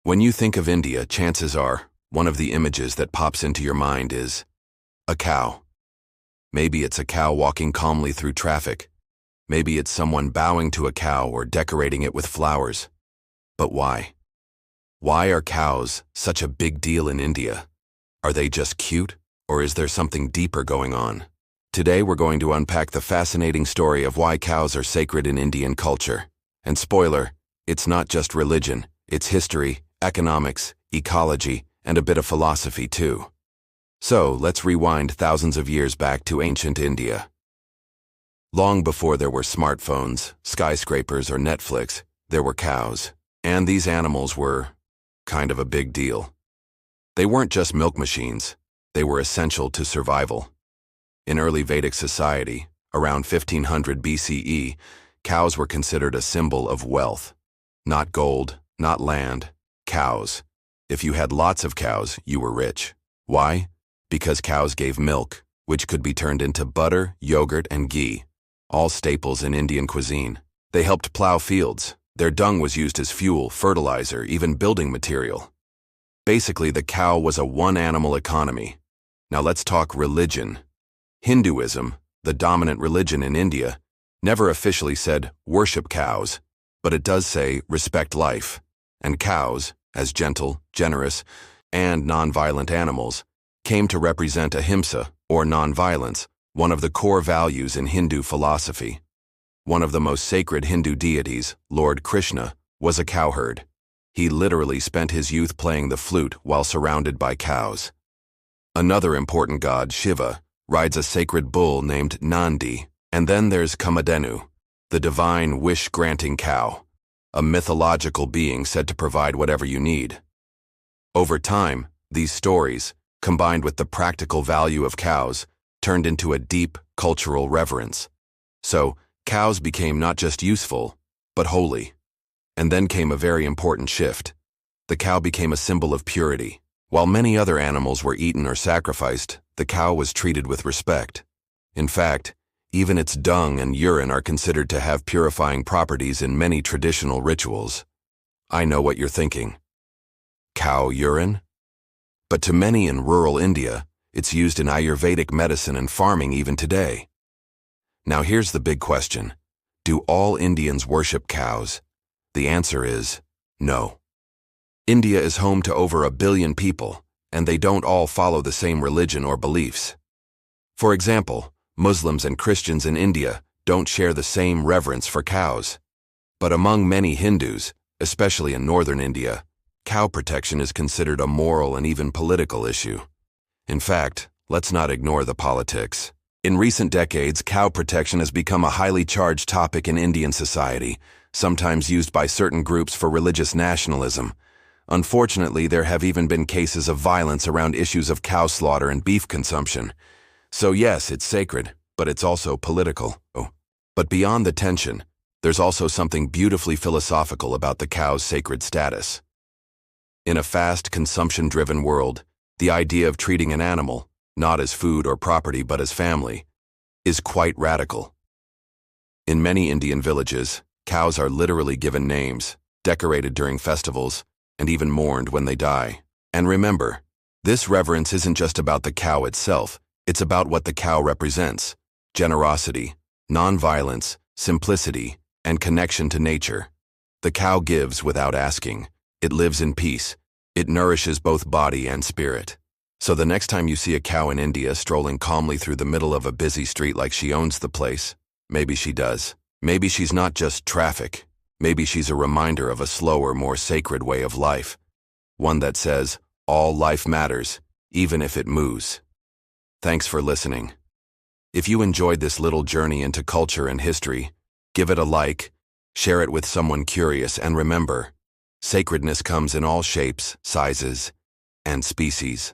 When you think of India, chances are one of the images that pops into your mind is a cow. Maybe it's a cow walking calmly through traffic. Maybe it's someone bowing to a cow or decorating it with flowers. But why? Why are cows such a big deal in India? Are they just cute, or is there something deeper going on? Today we're going to unpack the fascinating story of why cows are sacred in Indian culture. And spoiler, it's not just religion, it's history, economics, ecology, and a bit of philosophy too. So let's rewind thousands of years back to ancient India. Long before there were smartphones, skyscrapers, or Netflix, there were cows. And these animals were kind of a big deal. They weren't just milk machines, they were essential to survival. In early Vedic society, around 1500 BCE, cows were considered a symbol of wealth. Not gold, not land, cows. If you had lots of cows, you were rich. Why? Because cows gave milk, which could be turned into butter, yogurt, and ghee, all staples in Indian cuisine. They helped plow fields. Their dung was used as fuel, fertilizer, even building material. Basically, the cow was a one-animal economy. Now let's talk religion. Hinduism, the dominant religion in India, never officially said worship cows, but it does say respect life. And cows, as gentle, generous, and non-violent animals, came to represent ahimsa, or non-violence, one of the core values in Hindu philosophy. One of the most sacred Hindu deities, Lord Krishna, was a cowherd. He literally spent his youth playing the flute while surrounded by cows. Another important god, Shiva, rides a sacred bull named Nandi. And then there's Kamadhenu, the divine wish-granting cow, a mythological being said to provide whatever you need. Over time, these stories, combined with the practical value of cows, turned into a deep cultural reverence. So, cows became not just useful, but holy. And then came a very important shift. The cow became a symbol of purity. While many other animals were eaten or sacrificed, the cow was treated with respect. In fact, even its dung and urine are considered to have purifying properties in many traditional rituals. I know what you're thinking. Cow urine? But to many in rural India, it's used in Ayurvedic medicine and farming even today. Now here's the big question. Do all Indians worship cows? The answer is no. India is home to over 1 billion people, and they don't all follow the same religion or beliefs. For example, Muslims and Christians in India don't share the same reverence for cows. But among many Hindus, especially in northern India, cow protection is considered a moral and even political issue. In fact, let's not ignore the politics. In recent decades, cow protection has become a highly charged topic in Indian society, sometimes used by certain groups for religious nationalism. Unfortunately, there have even been cases of violence around issues of cow slaughter and beef consumption. So yes, it's sacred, but it's also political. But beyond the tension, there's also something beautifully philosophical about the cow's sacred status. In a fast, consumption-driven world, the idea of treating an animal, not as food or property but as family, is quite radical. In many Indian villages, cows are literally given names, decorated during festivals, and even mourned when they die. And remember, this reverence isn't just about the cow itself, it's about what the cow represents: generosity, non-violence, simplicity, and connection to nature. The cow gives without asking. It lives in peace. It nourishes both body and spirit. So the next time you see a cow in India strolling calmly through the middle of a busy street like she owns the place, maybe she does. Maybe she's not just traffic. Maybe she's a reminder of a slower, more sacred way of life. One that says, all life matters, even if it moves. Thanks for listening. If you enjoyed this little journey into culture and history, give it a like, share it with someone curious, and remember, sacredness comes in all shapes, sizes, and species.